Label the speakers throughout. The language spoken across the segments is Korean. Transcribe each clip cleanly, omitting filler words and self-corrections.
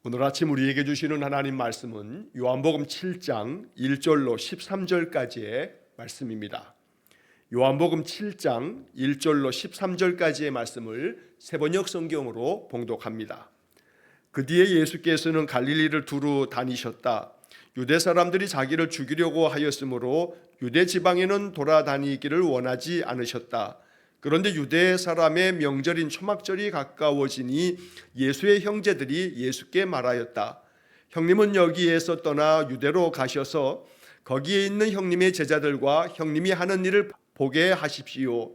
Speaker 1: 오늘 아침 우리에게 주시는 하나님 말씀은 요한복음 7장 1절로 13절까지의 말씀입니다. 요한복음 7장 1절로 13절까지의 말씀을 세번역 성경으로 봉독합니다. 그 뒤에 예수께서는 갈릴리를 두루 다니셨다. 유대 사람들이 자기를 죽이려고 하였으므로 유대 지방에는 돌아다니기를 원하지 않으셨다. 그런데 유대 사람의 명절인 초막절이 가까워지니 예수의 형제들이 예수께 말하였다. 형님은 여기에서 떠나 유대로 가셔서 거기에 있는 형님의 제자들과 형님이 하는 일을 보게 하십시오.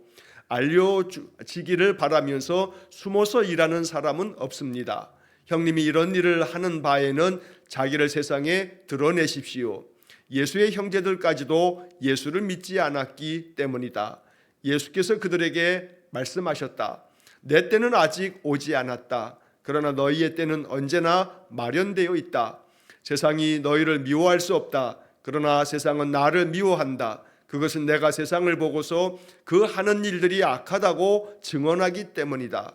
Speaker 1: 알려지기를 바라면서 숨어서 일하는 사람은 없습니다. 형님이 이런 일을 하는 바에는 자기를 세상에 드러내십시오. 예수의 형제들까지도 예수를 믿지 않았기 때문이다. 예수께서 그들에게 말씀하셨다. 내 때는 아직 오지 않았다. 그러나 너희의 때는 언제나 마련되어 있다. 세상이 너희를 미워할 수 없다. 그러나 세상은 나를 미워한다. 그것은 내가 세상을 보고서 그 하는 일들이 악하다고 증언하기 때문이다.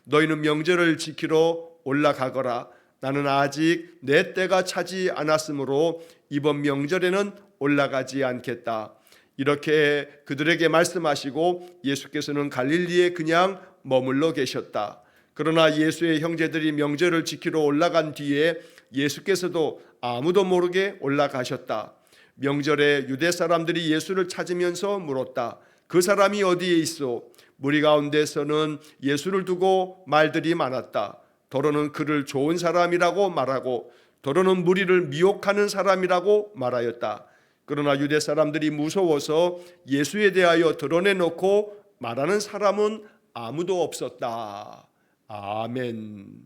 Speaker 1: 너희는 명절을 지키러 올라가거라. 나는 아직 내 때가 차지 않았으므로 이번 명절에는 올라가지 않겠다. 이렇게 그들에게 말씀하시고 예수께서는 갈릴리에 그냥 머물러 계셨다. 그러나 예수의 형제들이 명절을 지키러 올라간 뒤에 예수께서도 아무도 모르게 올라가셨다. 명절에 유대 사람들이 예수를 찾으면서 물었다. 그 사람이 어디에 있어? 무리 가운데서는 예수를 두고 말들이 많았다. 더러는 그를 좋은 사람이라고 말하고 더러는 무리를 미혹하는 사람이라고 말하였다. 그러나 유대 사람들이 무서워서 예수에 대하여 드러내놓고 말하는 사람은 아무도 없었다. 아멘.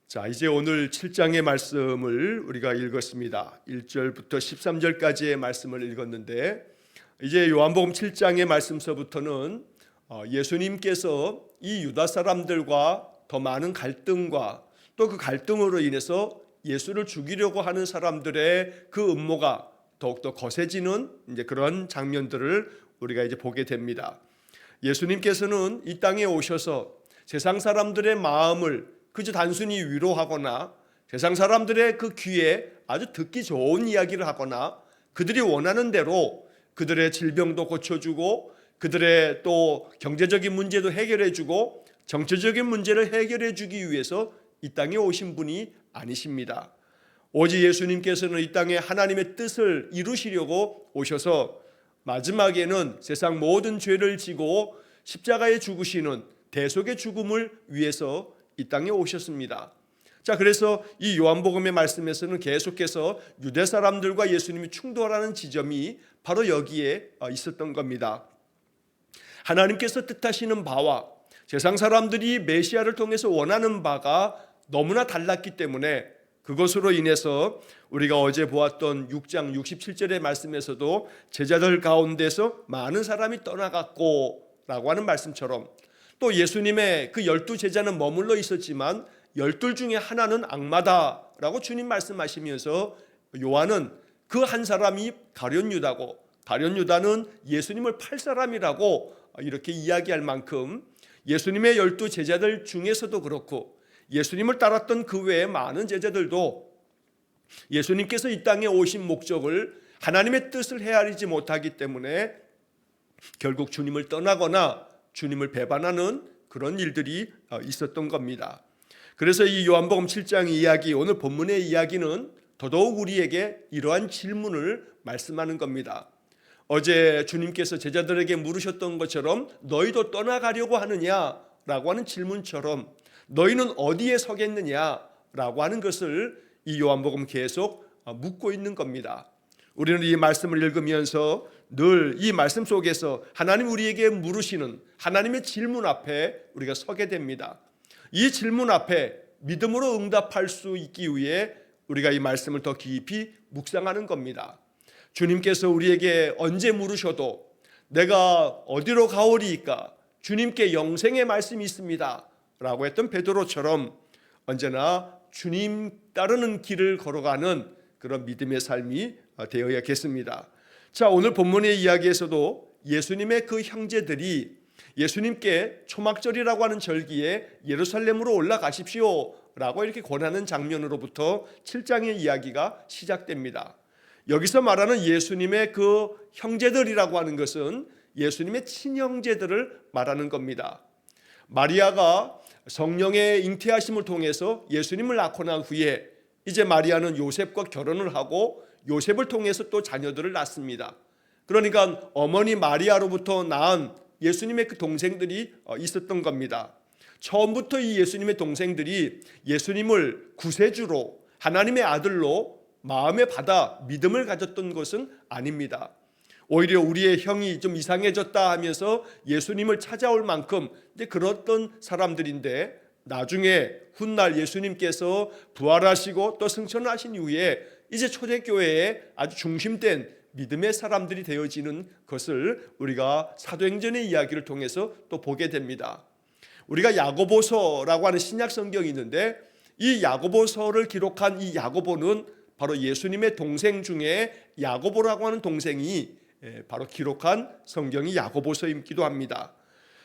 Speaker 1: 자, 이제 오늘 7장의 말씀을 우리가 읽었습니다. 1절부터 13절까지의 말씀을 읽었는데 이제 요한복음 7장의 말씀서부터는 예수님께서 이 유다 사람들과 더 많은 갈등과 또 그 갈등으로 인해서 예수를 죽이려고 하는 사람들의 그 음모가 더욱더 거세지는 이제 그런 장면들을 우리가 이제 보게 됩니다. 예수님께서는 이 땅에 오셔서 세상 사람들의 마음을 그저 단순히 위로하거나 세상 사람들의 그 귀에 아주 듣기 좋은 이야기를 하거나 그들이 원하는 대로 그들의 질병도 고쳐주고 그들의 또 경제적인 문제도 해결해주고 정치적인 문제를 해결해주기 위해서 이 땅에 오신 분이 아니십니다. 오직 예수님께서는 이 땅에 하나님의 뜻을 이루시려고 오셔서 마지막에는 세상 모든 죄를 지고 십자가에 죽으시는 대속의 죽음을 위해서 이 땅에 오셨습니다. 자, 그래서 이 요한복음의 말씀에서는 계속해서 유대 사람들과 예수님이 충돌하는 지점이 바로 여기에 있었던 겁니다. 하나님께서 뜻하시는 바와 세상 사람들이 메시아를 통해서 원하는 바가 너무나 달랐기 때문에 그것으로 인해서 우리가 어제 보았던 6장 67절의 말씀에서도 제자들 가운데서 많은 사람이 떠나갔고 라고 하는 말씀처럼 또 예수님의 그 12제자는 머물러 있었지만 12 중에 하나는 악마다 라고 주님 말씀하시면서 요한은 그 한 사람이 가룟 유다고 가룟 유다는 예수님을 팔 사람이라고 이렇게 이야기할 만큼 예수님의 12제자들 중에서도 그렇고 예수님을 따랐던 그 외에 많은 제자들도 예수님께서 이 땅에 오신 목적을 하나님의 뜻을 헤아리지 못하기 때문에 결국 주님을 떠나거나 주님을 배반하는 그런 일들이 있었던 겁니다. 그래서 이 요한복음 7장 이야기, 오늘 본문의 이야기는 더더욱 우리에게 이러한 질문을 말씀하는 겁니다. 어제 주님께서 제자들에게 물으셨던 것처럼 너희도 떠나가려고 하느냐라고 하는 질문처럼 너희는 어디에 서겠느냐라고 하는 것을 이 요한복음 계속 묻고 있는 겁니다. 우리는 이 말씀을 읽으면서 늘 이 말씀 속에서 하나님 우리에게 물으시는 하나님의 질문 앞에 우리가 서게 됩니다. 이 질문 앞에 믿음으로 응답할 수 있기 위해 우리가 이 말씀을 더 깊이 묵상하는 겁니다. 주님께서 우리에게 언제 물으셔도 내가 어디로 가오리이까 주님께 영생의 말씀이 있습니다 라고 했던 베드로처럼 언제나 주님 따르는 길을 걸어가는 그런 믿음의 삶이 되어야겠습니다. 자, 오늘 본문의 이야기에서도 예수님의 그 형제들이 예수님께 초막절이라고 하는 절기에 예루살렘으로 올라가십시오 라고 이렇게 권하는 장면으로부터 7장의 이야기가 시작됩니다. 여기서 말하는 예수님의 그 형제들이라고 하는 것은 예수님의 친형제들을 말하는 겁니다. 마리아가 성령의 잉태하심을 통해서 예수님을 낳고 난 후에 이제 마리아는 요셉과 결혼을 하고 요셉을 통해서 또 자녀들을 낳습니다. 그러니까 어머니 마리아로부터 낳은 예수님의 그 동생들이 있었던 겁니다. 처음부터 이 예수님의 동생들이 예수님을 구세주로 하나님의 아들로 마음에 받아 믿음을 가졌던 것은 아닙니다. 오히려 우리의 형이 좀 이상해졌다 하면서 예수님을 찾아올 만큼 이제 그랬던 사람들인데, 나중에 훗날 예수님께서 부활하시고 또 승천하신 이후에 이제 초대교회에 아주 중심된 믿음의 사람들이 되어지는 것을 우리가 사도행전의 이야기를 통해서 또 보게 됩니다. 우리가 야고보서라고 하는 신약 성경이 있는데, 이 야고보서를 기록한 이 야고보는 바로 예수님의 동생 중에 야고보라고 하는 동생이 바로 기록한 성경이 야고보서이기도 합니다.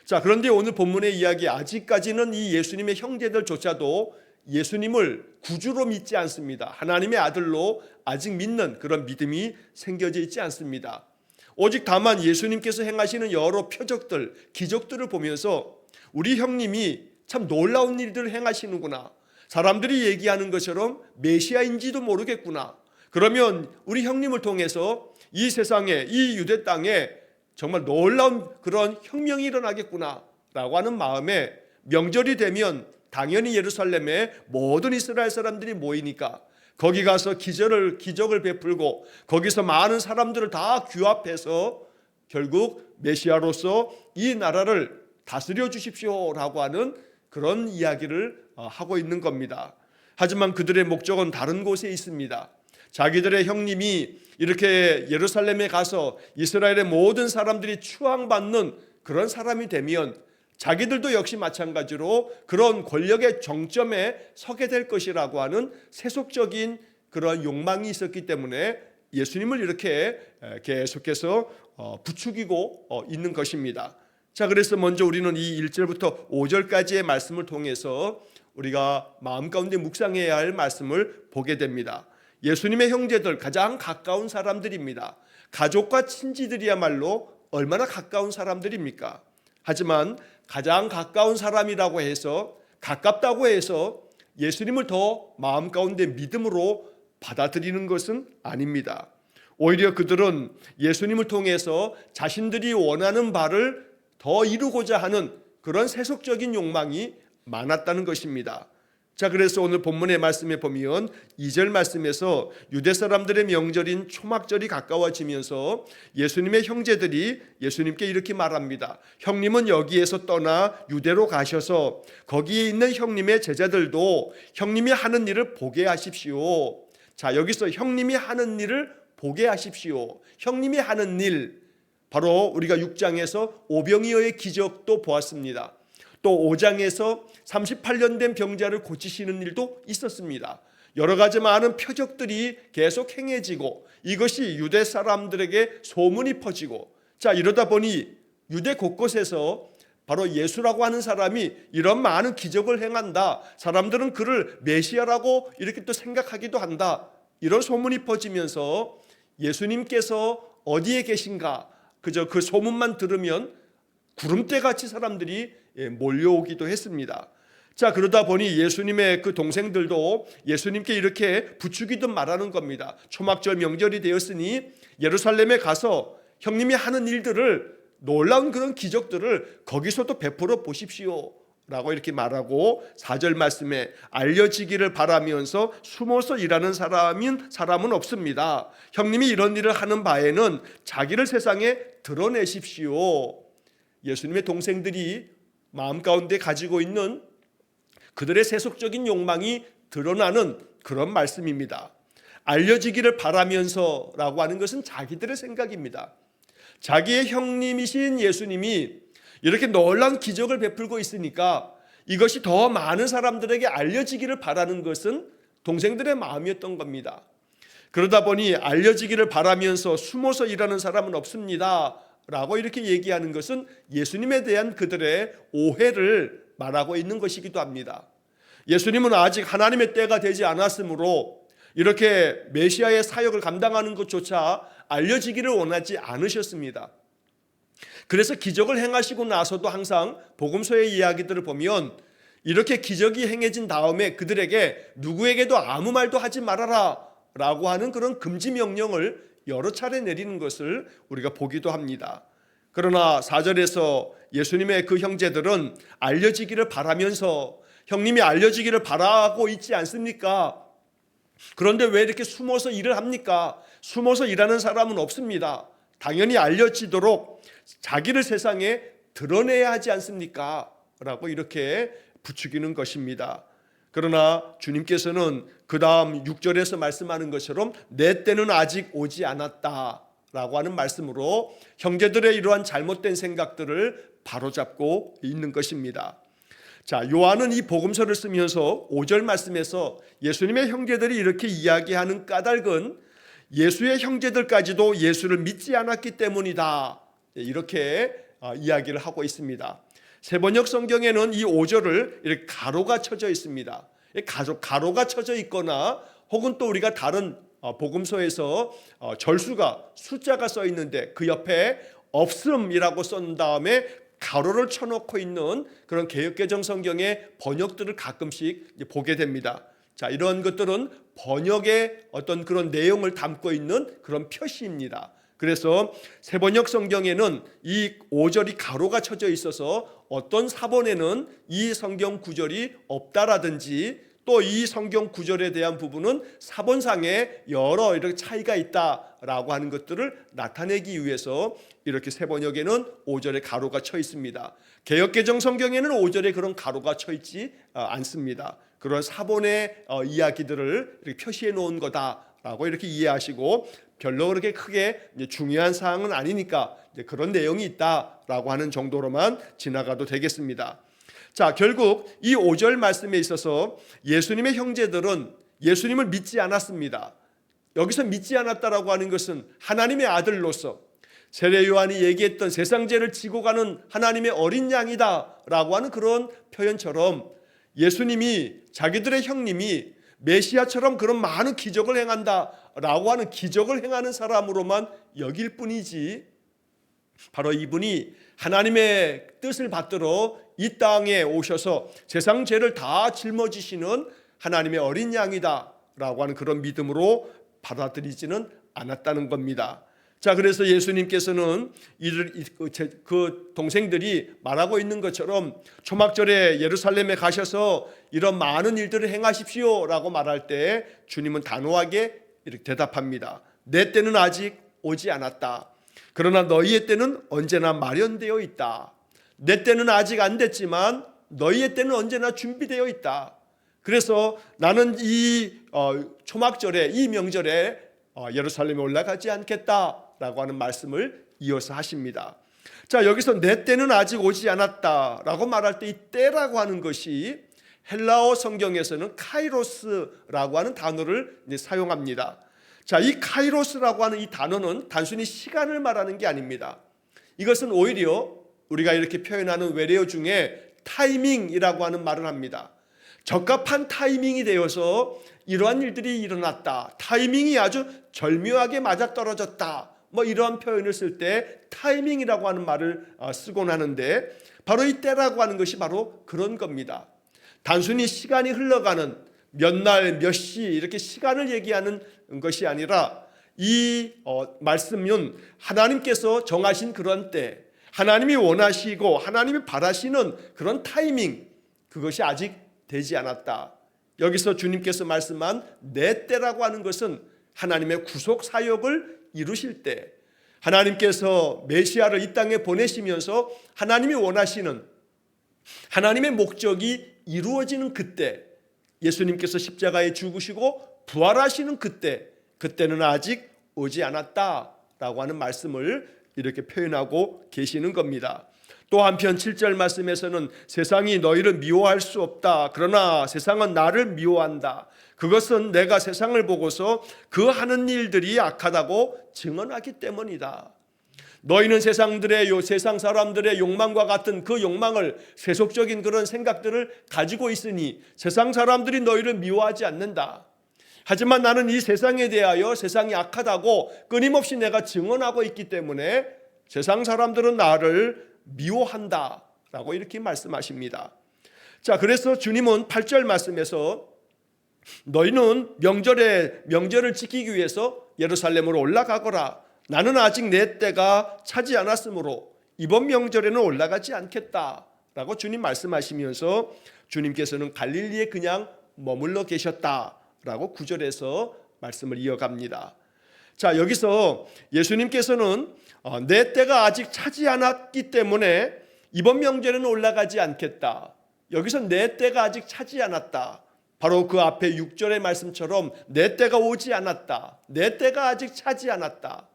Speaker 1: 자, 그런데 오늘 본문의 이야기, 아직까지는 이 예수님의 형제들조차도 예수님을 구주로 믿지 않습니다. 하나님의 아들로 아직 믿는 그런 믿음이 생겨져 있지 않습니다. 오직 다만 예수님께서 행하시는 여러 표적들, 기적들을 보면서 우리 형님이 참 놀라운 일들을 행하시는구나, 사람들이 얘기하는 것처럼 메시아인지도 모르겠구나, 그러면 우리 형님을 통해서 이 세상에, 이 유대 땅에 정말 놀라운 그런 혁명이 일어나겠구나 라고 하는 마음에, 명절이 되면 당연히 예루살렘에 모든 이스라엘 사람들이 모이니까 거기 가서 기적을 베풀고 거기서 많은 사람들을 다 규합해서 결국 메시아로서 이 나라를 다스려 주십시오라고 하는 그런 이야기를 하고 있는 겁니다. 하지만 그들의 목적은 다른 곳에 있습니다. 자기들의 형님이 이렇게 예루살렘에 가서 이스라엘의 모든 사람들이 추앙받는 그런 사람이 되면 자기들도 역시 마찬가지로 그런 권력의 정점에 서게 될 것이라고 하는 세속적인 그런 욕망이 있었기 때문에 예수님을 이렇게 계속해서 부추기고 있는 것입니다. 자, 그래서 먼저 우리는 이 1절부터 5절까지의 말씀을 통해서 우리가 마음 가운데 묵상해야 할 말씀을 보게 됩니다. 예수님의 형제들, 가장 가까운 사람들입니다. 가족과 친지들이야말로 얼마나 가까운 사람들입니까? 하지만 가장 가까운 사람이라고 해서, 가깝다고 해서 예수님을 더 마음 가운데 믿음으로 받아들이는 것은 아닙니다. 오히려 그들은 예수님을 통해서 자신들이 원하는 바를 더 이루고자 하는 그런 세속적인 욕망이 많았다는 것입니다. 자, 그래서 오늘 본문의 말씀에 보면 2절 말씀에서 유대 사람들의 명절인 초막절이 가까워지면서 예수님의 형제들이 예수님께 이렇게 말합니다. 형님은 여기에서 떠나 유대로 가셔서 거기에 있는 형님의 제자들도 형님이 하는 일을 보게 하십시오. 자, 여기서 형님이 하는 일을 보게 하십시오. 형님이 하는 일, 바로 우리가 6장에서 오병이어의 기적도 보았습니다. 또 5장에서 38년 된 병자를 고치시는 일도 있었습니다. 여러 가지 많은 표적들이 계속 행해지고 이것이 유대 사람들에게 소문이 퍼지고, 자, 이러다 보니 유대 곳곳에서 바로 예수라고 하는 사람이 이런 많은 기적을 행한다, 사람들은 그를 메시아라고 이렇게 또 생각하기도 한다, 이런 소문이 퍼지면서 예수님께서 어디에 계신가 그저 그 소문만 들으면 구름대같이 사람들이 몰려오기도 했습니다. 자, 그러다 보니 예수님의 그 동생들도 예수님께 이렇게 부추기듯 말하는 겁니다. 초막절 명절이 되었으니 예루살렘에 가서 형님이 하는 일들을, 놀라운 그런 기적들을 거기서도 베풀어 보십시오 라고 이렇게 말하고, 4절 말씀에 알려지기를 바라면서 숨어서 일하는 사람은 없습니다. 형님이 이런 일을 하는 바에는 자기를 세상에 드러내십시오. 예수님의 동생들이 마음 가운데 가지고 있는 그들의 세속적인 욕망이 드러나는 그런 말씀입니다. 알려지기를 바라면서라고 하는 것은 자기들의 생각입니다. 자기의 형님이신 예수님이 이렇게 놀라운 기적을 베풀고 있으니까 이것이 더 많은 사람들에게 알려지기를 바라는 것은 동생들의 마음이었던 겁니다. 그러다 보니 알려지기를 바라면서 숨어서 일하는 사람은 없습니다 라고 이렇게 얘기하는 것은 예수님에 대한 그들의 오해를 말하고 있는 것이기도 합니다. 예수님은 아직 하나님의 때가 되지 않았으므로 이렇게 메시아의 사역을 감당하는 것조차 알려지기를 원하지 않으셨습니다. 그래서 기적을 행하시고 나서도 항상 복음서의 이야기들을 보면 이렇게 기적이 행해진 다음에 그들에게 누구에게도 아무 말도 하지 말아라 라고 하는 그런 금지 명령을 여러 차례 내리는 것을 우리가 보기도 합니다. 그러나 4절에서 예수님의 그 형제들은 알려지기를 바라면서 형님이 알려지기를 바라고 있지 않습니까? 그런데 왜 이렇게 숨어서 일을 합니까? 숨어서 일하는 사람은 없습니다. 당연히 알려지도록 자기를 세상에 드러내야 하지 않습니까? 라고 이렇게 부추기는 것입니다. 그러나 주님께서는 그 다음 6절에서 말씀하는 것처럼 내 때는 아직 오지 않았다 라고 하는 말씀으로 형제들의 이러한 잘못된 생각들을 바로잡고 있는 것입니다. 자, 요한은 이 복음서를 쓰면서 5절 말씀에서 예수님의 형제들이 이렇게 이야기하는 까닭은 예수의 형제들까지도 예수를 믿지 않았기 때문이다, 이렇게 이야기를 하고 있습니다. 세번역 성경에는 이 5절을 이렇게 가로가 쳐져 있습니다. 가로가 쳐져 있거나 혹은 또 우리가 다른 복음서에서 절수가 숫자가 써 있는데 그 옆에 없음이라고 쓴 다음에 가로를 쳐놓고 있는 그런 개역개정 성경의 번역들을 가끔씩 보게 됩니다. 자, 이런 것들은 번역의 어떤 그런 내용을 담고 있는 그런 표시입니다. 그래서 세번역 성경에는 이 5절이 가로가 쳐져 있어서 어떤 사본에는 이 성경 구절이 없다라든지 또 이 성경 구절에 대한 부분은 사본상에 여러 이렇게 차이가 있다라고 하는 것들을 나타내기 위해서 이렇게 세번역에는 5절에 가로가 쳐 있습니다. 개역개정 성경에는 5절에 그런 가로가 쳐 있지 않습니다. 그런 사본의 이야기들을 이렇게 표시해 놓은 거다라고 이렇게 이해하시고 별로 그렇게 크게 중요한 사항은 아니니까 그런 내용이 있다라고 하는 정도로만 지나가도 되겠습니다. 자, 결국 이 5절 말씀에 있어서 예수님의 형제들은 예수님을 믿지 않았습니다. 여기서 믿지 않았다라고 하는 것은 하나님의 아들로서 세례 요한이 얘기했던 세상 죄를 지고 가는 하나님의 어린 양이다라고 하는 그런 표현처럼 예수님이 자기들의 형님이 메시아처럼 그런 많은 기적을 행한다라고 하는 기적을 행하는 사람으로만 여길 뿐이지, 바로 이분이 하나님의 뜻을 받들어 이 땅에 오셔서 세상 죄를 다 짊어지시는 하나님의 어린 양이다라고 하는 그런 믿음으로 받아들이지는 않았다는 겁니다. 자, 그래서 예수님께서는 그 동생들이 말하고 있는 것처럼 초막절에 예루살렘에 가셔서 이런 많은 일들을 행하십시오 라고 말할 때 주님은 단호하게 이렇게 대답합니다. 내 때는 아직 오지 않았다. 그러나 너희의 때는 언제나 마련되어 있다. 내 때는 아직 안 됐지만 너희의 때는 언제나 준비되어 있다. 그래서 나는 이 초막절에, 이 명절에 예루살렘에 올라가지 않겠다라고 하는 말씀을 이어서 하십니다. 자, 여기서 내 때는 아직 오지 않았다라고 말할 때 이 때라고 하는 것이 헬라어 성경에서는 카이로스라고 하는 단어를 사용합니다. 자, 이 카이로스라고 하는 이 단어는 단순히 시간을 말하는 게 아닙니다. 이것은 오히려 우리가 이렇게 표현하는 외래어 중에 타이밍이라고 하는 말을 합니다. 적합한 타이밍이 되어서 이러한 일들이 일어났다. 타이밍이 아주 절묘하게 맞아떨어졌다. 이러한 표현을 쓸 때 타이밍이라고 하는 말을 쓰곤 하는데 바로 이 때라고 하는 것이 바로 그런 겁니다. 단순히 시간이 흘러가는 몇 날, 몇 시 이렇게 시간을 얘기하는 것이 아니라 이 말씀은 하나님께서 정하신 그런 때, 하나님이 원하시고 하나님이 바라시는 그런 타이밍, 그것이 아직 되지 않았다. 여기서 주님께서 말씀한 내 때라고 하는 것은 하나님의 구속 사역을 이루실 때, 하나님께서 메시아를 이 땅에 보내시면서 하나님이 원하시는 하나님의 목적이 이루어지는 그때, 예수님께서 십자가에 죽으시고 부활하시는 그때는 아직 오지 않았다라고 하는 말씀을 이렇게 표현하고 계시는 겁니다. 또 한편 7절 말씀에서는 세상이 너희를 미워할 수 없다. 그러나 세상은 나를 미워한다. 그것은 내가 세상을 보고서 그 하는 일들이 악하다고 증언하기 때문이다. 너희는 세상 사람들의 욕망과 같은 그 욕망을, 세속적인 그런 생각들을 가지고 있으니 세상 사람들이 너희를 미워하지 않는다. 하지만 나는 이 세상에 대하여 세상이 악하다고 끊임없이 내가 증언하고 있기 때문에 세상 사람들은 나를 미워한다 라고 이렇게 말씀하십니다. 자, 그래서 주님은 8절 말씀에서 너희는 명절을 지키기 위해서 예루살렘으로 올라가거라. 나는 아직 내 때가 차지 않았으므로 이번 명절에는 올라가지 않겠다 라고 주님 말씀하시면서 주님께서는 갈릴리에 그냥 머물러 계셨다라고 9절에서 말씀을 이어갑니다. 자, 여기서 예수님께서는 내 때가 아직 차지 않았기 때문에 이번 명절에는 올라가지 않겠다. 여기서 내 때가 아직 차지 않았다. 바로 그 앞에 6절의 말씀처럼 내 때가 오지 않았다. 내 때가 아직 차지 않았다.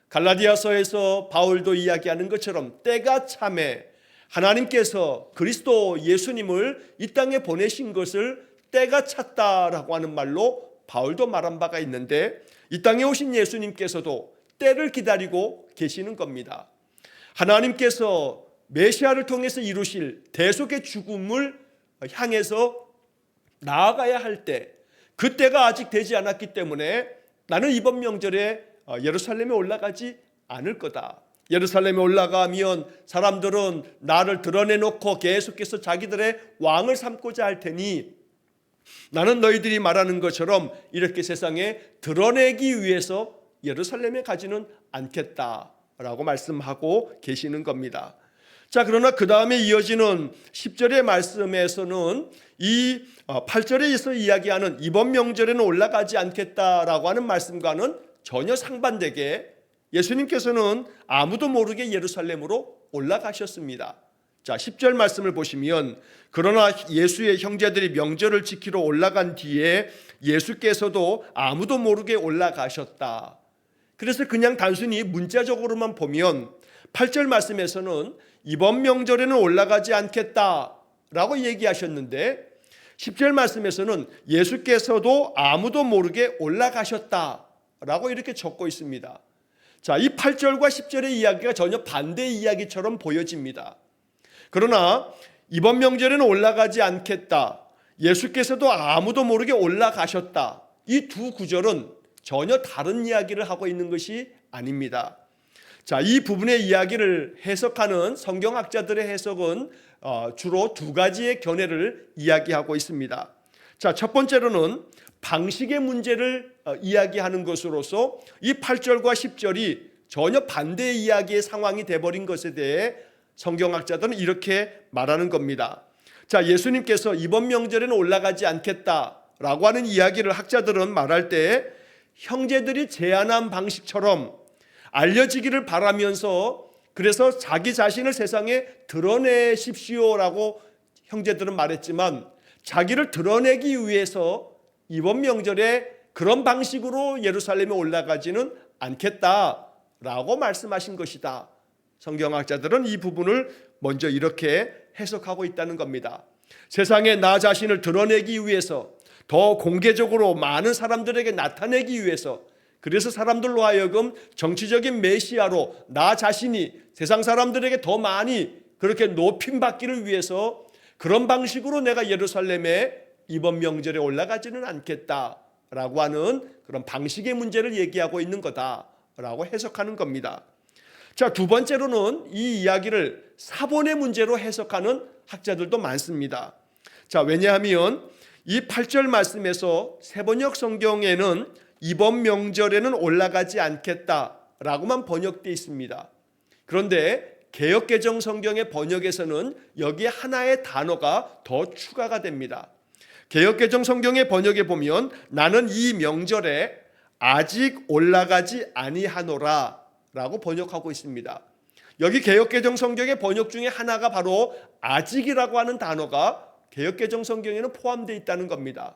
Speaker 1: 갈라디아서에서 바울도 이야기하는 것처럼 때가 참에 하나님께서 그리스도 예수님을 이 땅에 보내신 것을 때가 찼다라고 하는 말로 바울도 말한 바가 있는데, 이 땅에 오신 예수님께서도 때를 기다리고 계시는 겁니다. 하나님께서 메시아를 통해서 이루실 대속의 죽음을 향해서 나아가야 할 때, 그 때가 아직 되지 않았기 때문에 나는 이번 명절에 예루살렘에 올라가지 않을 거다. 예루살렘에 올라가면 사람들은 나를 드러내놓고 계속해서 자기들의 왕을 삼고자 할 테니 나는 너희들이 말하는 것처럼 이렇게 세상에 드러내기 위해서 예루살렘에 가지는 않겠다라고 말씀하고 계시는 겁니다. 자, 그러나 그 다음에 이어지는 10절의 말씀에서는 이 8절에서 이야기하는 이번 명절에는 올라가지 않겠다라고 하는 말씀과는 전혀 상반되게 예수님께서는 아무도 모르게 예루살렘으로 올라가셨습니다. 자, 10절 말씀을 보시면 그러나 예수의 형제들이 명절을 지키러 올라간 뒤에 예수께서도 아무도 모르게 올라가셨다. 그래서 그냥 단순히 문자적으로만 보면 8절 말씀에서는 이번 명절에는 올라가지 않겠다라고 얘기하셨는데 10절 말씀에서는 예수께서도 아무도 모르게 올라가셨다라고 이렇게 적고 있습니다. 자, 이 8절과 10절의 이야기가 전혀 반대의 이야기처럼 보여집니다. 그러나 이번 명절에는 올라가지 않겠다, 예수께서도 아무도 모르게 올라가셨다, 이 두 구절은 전혀 다른 이야기를 하고 있는 것이 아닙니다. 자, 이 부분의 이야기를 해석하는 성경학자들의 해석은 주로 두 가지의 견해를 이야기하고 있습니다. 자, 첫 번째로는 방식의 문제를 이야기하는 것으로서 이 8절과 10절이 전혀 반대의 이야기의 상황이 되어버린 것에 대해 성경학자들은 이렇게 말하는 겁니다. 자, 예수님께서 이번 명절에는 올라가지 않겠다라고 하는 이야기를 학자들은 말할 때 형제들이 제안한 방식처럼 알려지기를 바라면서 그래서 자기 자신을 세상에 드러내십시오라고 형제들은 말했지만, 자기를 드러내기 위해서 이번 명절에 그런 방식으로 예루살렘에 올라가지는 않겠다라고 말씀하신 것이다. 성경학자들은 이 부분을 먼저 이렇게 해석하고 있다는 겁니다. 세상에 나 자신을 드러내기 위해서, 더 공개적으로 많은 사람들에게 나타내기 위해서, 그래서 사람들로 하여금 정치적인 메시아로 나 자신이 세상 사람들에게 더 많이 그렇게 높임받기를 위해서 그런 방식으로 내가 예루살렘에 이번 명절에 올라가지는 않겠다라고 하는 그런 방식의 문제를 얘기하고 있는 거다라고 해석하는 겁니다. 자, 두 번째로는 이 이야기를 사본의 문제로 해석하는 학자들도 많습니다. 자, 왜냐하면 이 8절 말씀에서 세번역 성경에는 이번 명절에는 올라가지 않겠다라고만 번역되어 있습니다. 그런데 개역개정 성경의 번역에서는 여기에 하나의 단어가 더 추가가 됩니다. 개역개정 성경의 번역에 보면 나는 이 명절에 아직 올라가지 아니하노라 라고 번역하고 있습니다. 여기 개역개정 성경의 번역 중에 하나가 바로 아직이라고 하는 단어가 개역개정 성경에는 포함되어 있다는 겁니다.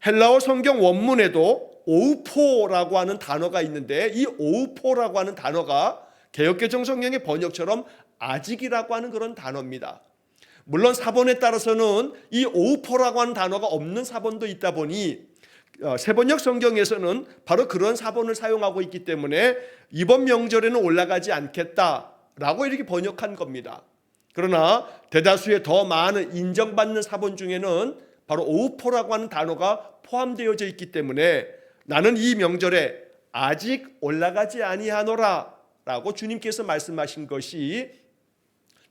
Speaker 1: 헬라어 성경 원문에도 오우포라고 하는 단어가 있는데 이 오우포라고 하는 단어가 개역개정 성경의 번역처럼 아직이라고 하는 그런 단어입니다. 물론 사본에 따라서는 이 오우포라고 하는 단어가 없는 사본도 있다 보니 세번역 성경에서는 바로 그런 사본을 사용하고 있기 때문에 이번 명절에는 올라가지 않겠다라고 이렇게 번역한 겁니다. 그러나 대다수의 더 많은 인정받는 사본 중에는 바로 오우포라고 하는 단어가 포함되어져 있기 때문에 나는 이 명절에 아직 올라가지 아니하노라 라고 주님께서 말씀하신 것이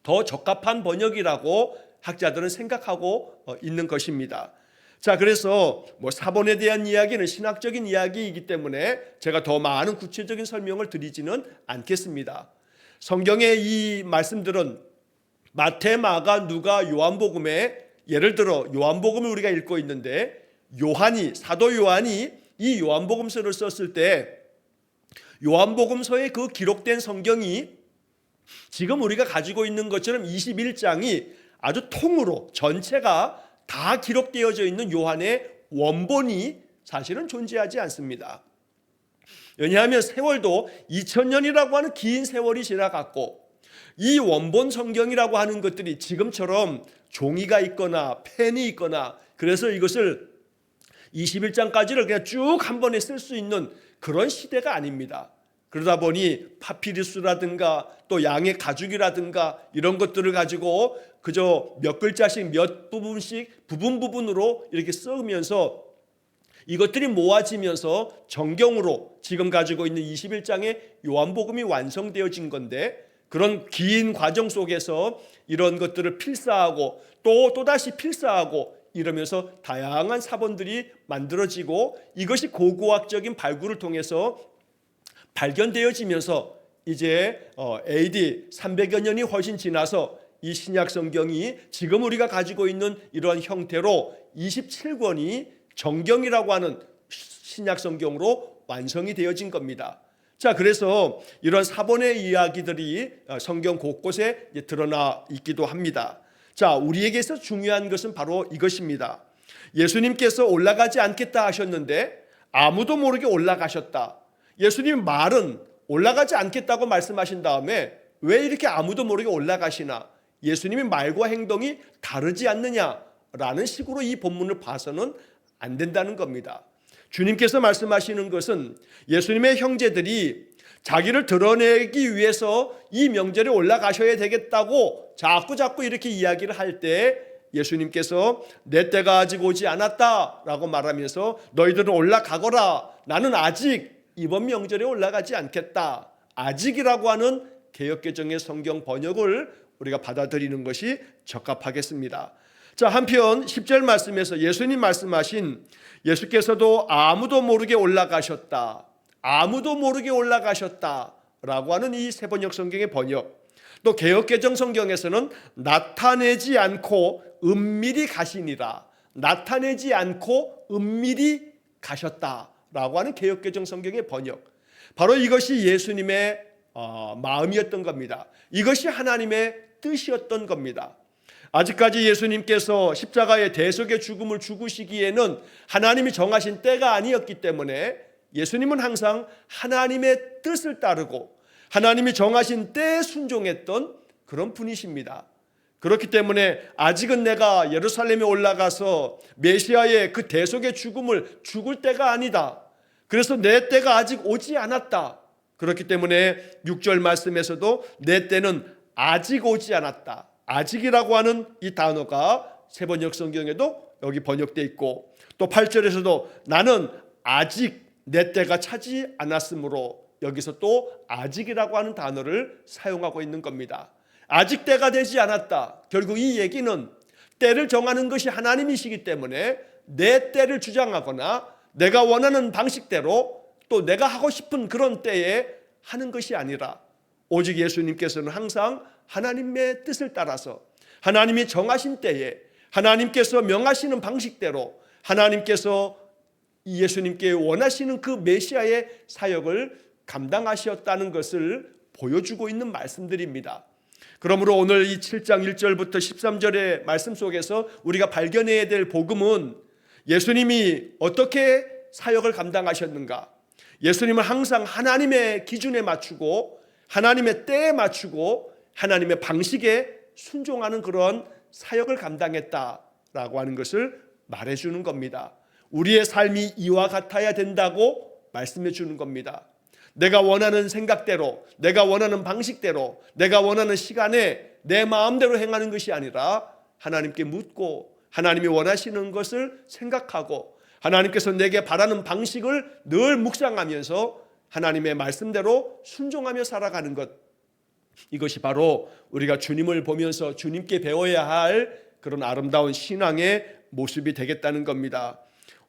Speaker 1: 더 적합한 번역이라고 학자들은 생각하고 있는 것입니다. 자, 그래서 사본에 대한 이야기는 신학적인 이야기이기 때문에 제가 더 많은 구체적인 설명을 드리지는 않겠습니다. 성경의 이 말씀들은 마태, 마가, 누가, 요한복음에, 예를 들어 요한복음을 우리가 읽고 있는데 사도 요한이 이 요한복음서를 썼을 때 요한복음서에 그 기록된 성경이 지금 우리가 가지고 있는 것처럼 21장이 아주 통으로 전체가 다 기록되어져 있는 요한의 원본이 사실은 존재하지 않습니다. 왜냐하면 세월도 2000년이라고 하는 긴 세월이 지나갔고 이 원본 성경이라고 하는 것들이 지금처럼 종이가 있거나 펜이 있거나 그래서 이것을 21장까지를 그냥 쭉 한 번에 쓸 수 있는 그런 시대가 아닙니다. 그러다 보니 파피루스라든가 또 양의 가죽이라든가 이런 것들을 가지고 그저 몇 글자씩 몇 부분씩 부분으로 이렇게 쓰면서 이것들이 모아지면서 정경으로 지금 가지고 있는 21장의 요한복음이 완성되어진 건데 그런 긴 과정 속에서 이런 것들을 필사하고 또다시 필사하고 이러면서 다양한 사본들이 만들어지고 이것이 고고학적인 발굴을 통해서 발견되어지면서 이제 AD 300여 년이 훨씬 지나서 이 신약 성경이 지금 우리가 가지고 있는 이러한 형태로 27권이 정경이라고 하는 신약 성경으로 완성이 되어진 겁니다. 자, 그래서 이런 사본의 이야기들이 성경 곳곳에 드러나 있기도 합니다. 자, 우리에게서 중요한 것은 바로 이것입니다. 예수님께서 올라가지 않겠다 하셨는데 아무도 모르게 올라가셨다. 예수님 말은 올라가지 않겠다고 말씀하신 다음에 왜 이렇게 아무도 모르게 올라가시나? 예수님의 말과 행동이 다르지 않느냐라는 식으로 이 본문을 봐서는 안 된다는 겁니다. 주님께서 말씀하시는 것은 예수님의 형제들이 자기를 드러내기 위해서 이 명절에 올라가셔야 되겠다고 자꾸 이렇게 이야기를 할 때 예수님께서 내 때가 아직 오지 않았다라고 말하면서 너희들은 올라가거라. 나는 아직 이번 명절에 올라가지 않겠다. 아직이라고 하는 개역개정의 성경 번역을 우리가 받아들이는 것이 적합하겠습니다. 자, 한편 10절 말씀에서 예수님 말씀하신 예수께서도 아무도 모르게 올라가셨다. 아무도 모르게 올라가셨다라고 하는 이 세번역 성경의 번역, 또 개역개정 성경에서는 나타내지 않고 은밀히 가시니라. 나타내지 않고 은밀히 가셨다라고 하는 개역개정 성경의 번역, 바로 이것이 예수님의 마음이었던 겁니다. 이것이 하나님의 뜻이었던 겁니다. 아직까지 예수님께서 십자가의 대속의 죽음을 죽으시기에는 하나님이 정하신 때가 아니었기 때문에 예수님은 항상 하나님의 뜻을 따르고 하나님이 정하신 때에 순종했던 그런 분이십니다. 그렇기 때문에 아직은 내가 예루살렘에 올라가서 메시아의 그 대속의 죽음을 죽을 때가 아니다. 그래서 내 때가 아직 오지 않았다. 그렇기 때문에 6절 말씀에서도 내 때는 아직 오지 않았다. 아직이라고 하는 이 단어가 세번역 성경에도 여기 번역되어 있고, 또 8절에서도 나는 아직 내 때가 차지 않았으므로 여기서 또 아직이라고 하는 단어를 사용하고 있는 겁니다. 아직 때가 되지 않았다. 결국 이 얘기는 때를 정하는 것이 하나님이시기 때문에 내 때를 주장하거나 내가 원하는 방식대로 또 내가 하고 싶은 그런 때에 하는 것이 아니라 오직 예수님께서는 항상 하나님의 뜻을 따라서 하나님이 정하신 때에 하나님께서 명하시는 방식대로 하나님께서 예수님께 원하시는 그 메시아의 사역을 감당하셨다는 것을 보여주고 있는 말씀들입니다. 그러므로 오늘 이 7장 1절부터 13절의 말씀 속에서 우리가 발견해야 될 복음은 예수님이 어떻게 사역을 감당하셨는가? 예수님은 항상 하나님의 기준에 맞추고 하나님의 때에 맞추고 하나님의 방식에 순종하는 그런 사역을 감당했다라고 하는 것을 말해주는 겁니다. 우리의 삶이 이와 같아야 된다고 말씀해 주는 겁니다. 내가 원하는 생각대로, 내가 원하는 방식대로, 내가 원하는 시간에 내 마음대로 행하는 것이 아니라 하나님께 묻고 하나님이 원하시는 것을 생각하고 하나님께서 내게 바라는 방식을 늘 묵상하면서 하나님의 말씀대로 순종하며 살아가는 것, 이것이 바로 우리가 주님을 보면서 주님께 배워야 할 그런 아름다운 신앙의 모습이 되겠다는 겁니다.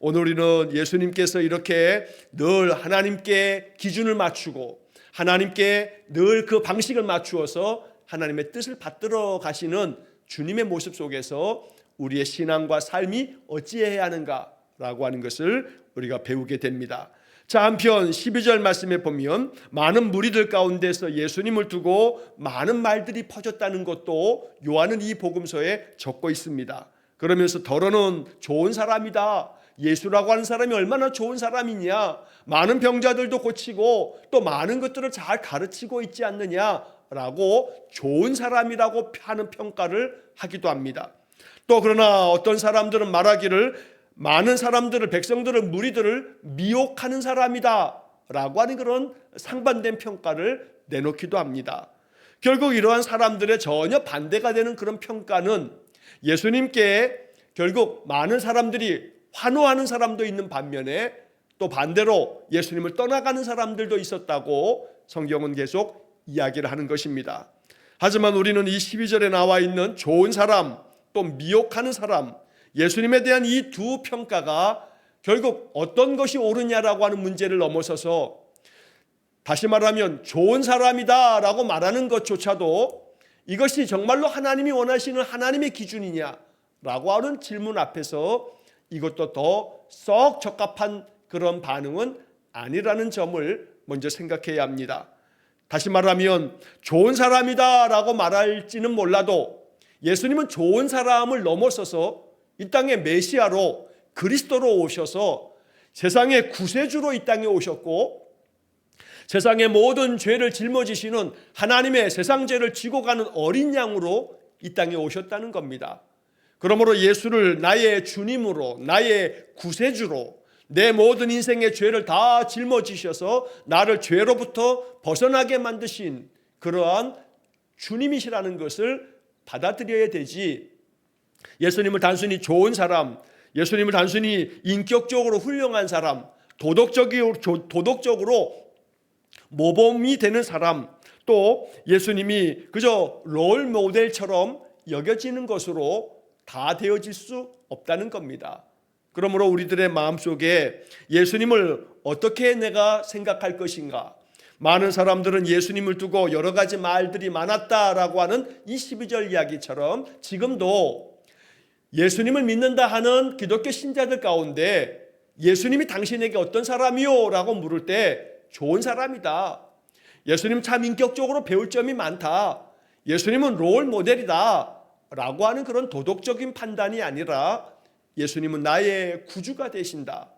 Speaker 1: 오늘 우리는 예수님께서 이렇게 늘 하나님께 기준을 맞추고 하나님께 늘 그 방식을 맞추어서 하나님의 뜻을 받들어 가시는 주님의 모습 속에서 우리의 신앙과 삶이 어찌해야 하는가라고 하는 것을 우리가 배우게 됩니다. 자, 한편 12절 말씀에 보면 많은 무리들 가운데서 예수님을 두고 많은 말들이 퍼졌다는 것도 요한은 이 복음서에 적고 있습니다. 그러면서 더러는 좋은 사람이다, 예수라고 하는 사람이 얼마나 좋은 사람이냐, 많은 병자들도 고치고 또 많은 것들을 잘 가르치고 있지 않느냐라고 좋은 사람이라고 하는 평가를 하기도 합니다. 또 그러나 어떤 사람들은 말하기를 많은 사람들을, 백성들을, 무리들을 미혹하는 사람이다 라고 하는 그런 상반된 평가를 내놓기도 합니다. 결국 이러한 사람들의 전혀 반대가 되는 그런 평가는 예수님께 결국 많은 사람들이 환호하는 사람도 있는 반면에 또 반대로 예수님을 떠나가는 사람들도 있었다고 성경은 계속 이야기를 하는 것입니다. 하지만 우리는 이 12절에 나와 있는 좋은 사람 또 미혹하는 사람, 예수님에 대한 이 두 평가가 결국 어떤 것이 옳으냐라고 하는 문제를 넘어서서, 다시 말하면 좋은 사람이다 라고 말하는 것조차도 이것이 정말로 하나님이 원하시는 하나님의 기준이냐라고 하는 질문 앞에서 이것도 더 썩 적합한 그런 반응은 아니라는 점을 먼저 생각해야 합니다. 다시 말하면 좋은 사람이다 라고 말할지는 몰라도 예수님은 좋은 사람을 넘어서서 이 땅에 메시아로, 그리스도로 오셔서 세상의 구세주로 이 땅에 오셨고 세상의 모든 죄를 짊어지시는 하나님의 세상 죄를 지고 가는 어린 양으로 이 땅에 오셨다는 겁니다. 그러므로 예수를 나의 주님으로, 나의 구세주로, 내 모든 인생의 죄를 다 짊어지셔서 나를 죄로부터 벗어나게 만드신 그러한 주님이시라는 것을 받아들여야 되지, 예수님을 단순히 좋은 사람, 예수님을 단순히 인격적으로 훌륭한 사람, 도덕적으로 모범이 되는 사람, 또 예수님이 그저 롤 모델처럼 여겨지는 것으로 다 되어질 수 없다는 겁니다. 그러므로 우리들의 마음속에 예수님을 어떻게 내가 생각할 것인가, 많은 사람들은 예수님을 두고 여러 가지 말들이 많았다라고 하는 이 12절 이야기처럼 지금도 예수님을 믿는다 하는 기독교 신자들 가운데 예수님이 당신에게 어떤 사람이요? 라고 물을 때 좋은 사람이다, 예수님 참 인격적으로 배울 점이 많다, 예수님은 롤 모델이다 라고 하는 그런 도덕적인 판단이 아니라 예수님은 나의 구주가 되신다,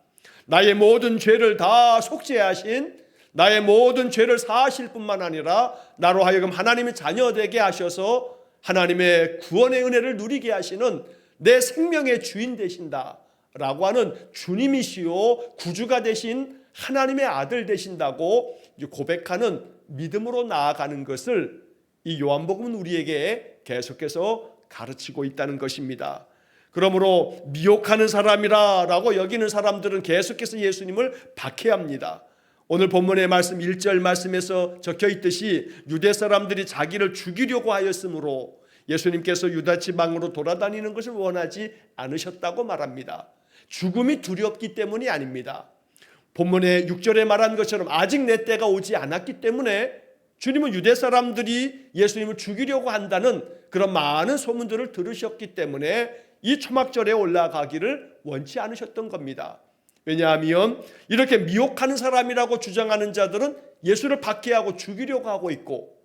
Speaker 1: 나의 모든 죄를 다 속죄하신, 나의 모든 죄를 사하실 뿐만 아니라 나로 하여금 하나님의 자녀 되게 하셔서 하나님의 구원의 은혜를 누리게 하시는 내 생명의 주인 되신다 라고 하는 주님이시요 구주가 되신 하나님의 아들 되신다고 고백하는 믿음으로 나아가는 것을 이 요한복음은 우리에게 계속해서 가르치고 있다는 것입니다. 그러므로 미혹하는 사람이라고 여기는 사람들은 계속해서 예수님을 박해합니다. 오늘 본문의 말씀 1절 말씀에서 적혀 있듯이 유대 사람들이 자기를 죽이려고 하였으므로 예수님께서 유다 지방으로 돌아다니는 것을 원하지 않으셨다고 말합니다. 죽음이 두렵기 때문이 아닙니다. 본문의 6절에 말한 것처럼 아직 내 때가 오지 않았기 때문에 주님은 유대 사람들이 예수님을 죽이려고 한다는 그런 많은 소문들을 들으셨기 때문에 이 초막절에 올라가기를 원치 않으셨던 겁니다. 왜냐하면 이렇게 미혹하는 사람이라고 주장하는 자들은 예수를 박해하고 죽이려고 하고 있고,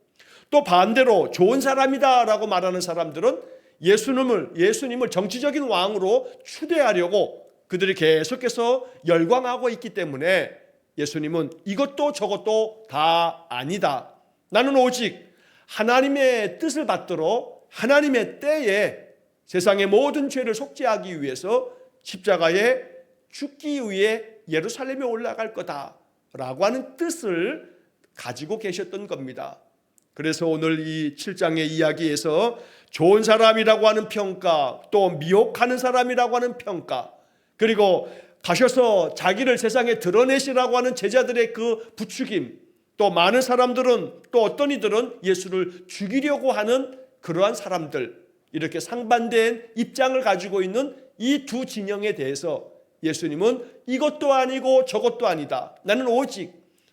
Speaker 1: 또 반대로 좋은 사람이다 라고 말하는 사람들은 예수님을 정치적인 왕으로 추대하려고 그들이 계속해서 열광하고 있기 때문에 예수님은 이것도 저것도 다 아니다, 나는 오직 하나님의 뜻을 받들어 하나님의 때에 세상의 모든 죄를 속죄하기 위해서 십자가에 죽기 위해 예루살렘에 올라갈 거다라고 하는 뜻을 가지고 계셨던 겁니다. 그래서 오늘 이 7장의 이야기에서 좋은 사람이라고 하는 평가, 또 미혹하는 사람이라고 하는 평가, 그리고 가셔서 자기를 세상에 드러내시라고 하는 제자들의 그 부추김, 또 많은 사람들은, 또 어떤 이들은 예수를 죽이려고 하는 그러한 사람들, 이렇게 상반된 입장을 가지고 있는 이 두 진영에 대해서 예수님은 이것도 아니고 저것도 아니다. 나는 오직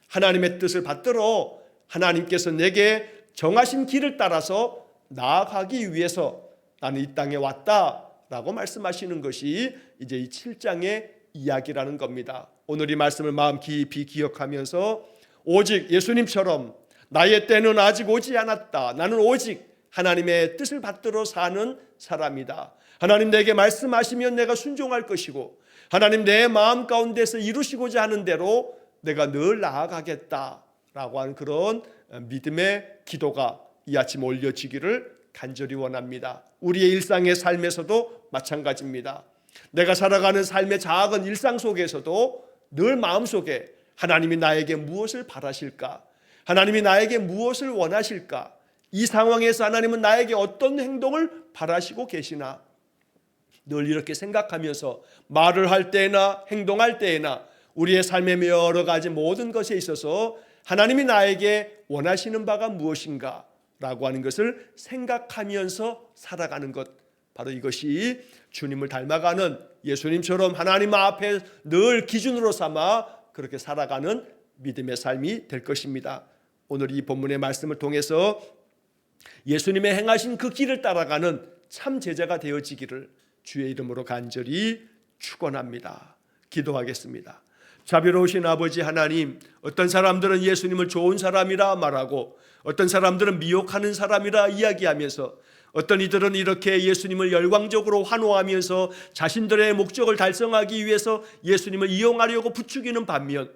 Speaker 1: 하나님의 뜻을 받들어 하나님께서 내게 정하신 길을 따라서 나아가기 위해서 나는 이 땅에 왔다라고 말씀하시는 것이 이제 이 7장의 이야기라는 겁니다. 오늘 이 말씀을 마음 깊이 기억하면서 오직 예수님처럼 나의 때는 아직 오지 않았다. 나는 오직 하나님의 뜻을 받들어 사는 사람이다. 하나님 내게 말씀하시면 내가 순종할 것이고 하나님 내 마음 가운데서 이루시고자 하는 대로 내가 늘 나아가겠다라고 하는 그런 믿음의 기도가 이 아침 올려지기를 간절히 원합니다. 우리의 일상의 삶에서도 마찬가지입니다. 내가 살아가는 삶의 작은 일상 속에서도 늘 마음속에 하나님이 나에게 무엇을 바라실까? 하나님이 나에게 무엇을 원하실까? 이 상황에서 하나님은 나에게 어떤 행동을 바라시고 계시나? 늘 이렇게 생각하면서 말을 할 때나 행동할 때나 우리의 삶의 여러 가지 모든 것에 있어서 하나님이 나에게 원하시는 바가 무엇인가? 라고 하는 것을 생각하면서 살아가는 것, 바로 이것이 주님을 닮아가는, 예수님처럼 하나님 앞에 늘 기준으로 삼아 그렇게 살아가는 믿음의 삶이 될 것입니다. 오늘 이 본문의 말씀을 통해서 예수님의 행하신 그 길을 따라가는 참 제자가 되어지기를 주의 이름으로 간절히 축원합니다. 기도하겠습니다. 자비로우신 아버지 하나님, 어떤 사람들은 예수님을 좋은 사람이라 말하고 어떤 사람들은 미혹하는 사람이라 이야기하면서 어떤 이들은 이렇게 예수님을 열광적으로 환호하면서 자신들의 목적을 달성하기 위해서 예수님을 이용하려고 부추기는 반면,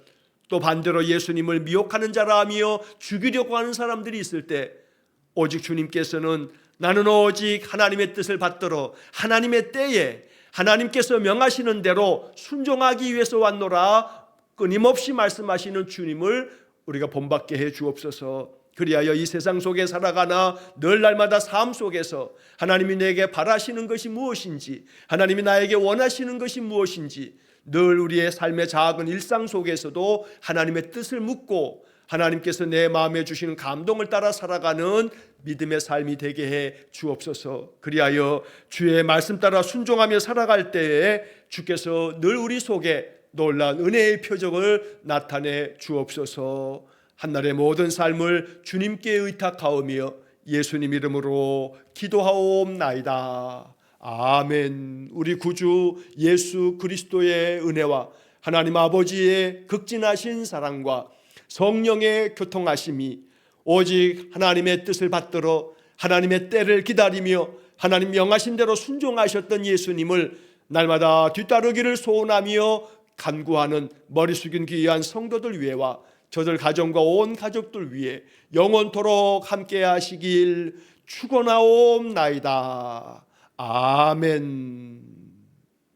Speaker 1: 또 반대로 예수님을 미혹하는 자라 하며 죽이려고 하는 사람들이 있을 때 오직 주님께서는 나는 오직 하나님의 뜻을 받들어 하나님의 때에 하나님께서 명하시는 대로 순종하기 위해서 왔노라 끊임없이 말씀하시는 주님을 우리가 본받게 해 주옵소서. 그리하여 이 세상 속에 살아가나 늘 날마다 삶 속에서 하나님이 내게 바라시는 것이 무엇인지, 하나님이 나에게 원하시는 것이 무엇인지 늘 우리의 삶의 작은 일상 속에서도 하나님의 뜻을 묻고 하나님께서 내 마음에 주시는 감동을 따라 살아가는 믿음의 삶이 되게 해 주옵소서. 그리하여 주의 말씀 따라 순종하며 살아갈 때에 주께서 늘 우리 속에 놀라운 은혜의 표적을 나타내 주옵소서. 한날의 모든 삶을 주님께 의탁하오며 예수님 이름으로 기도하옵나이다. 아멘. 우리 구주 예수 그리스도의 은혜와 하나님 아버지의 극진하신 사랑과 성령의 교통하심이 오직 하나님의 뜻을 받들어 하나님의 때를 기다리며 하나님 명하신 대로 순종하셨던 예수님을 날마다 뒤따르기를 소원하며 간구하는 머리 숙인 귀한 성도들 위해와 저들 가정과 온 가족들 위해 영원토록 함께 하시길 축원하옵나이다. 아멘.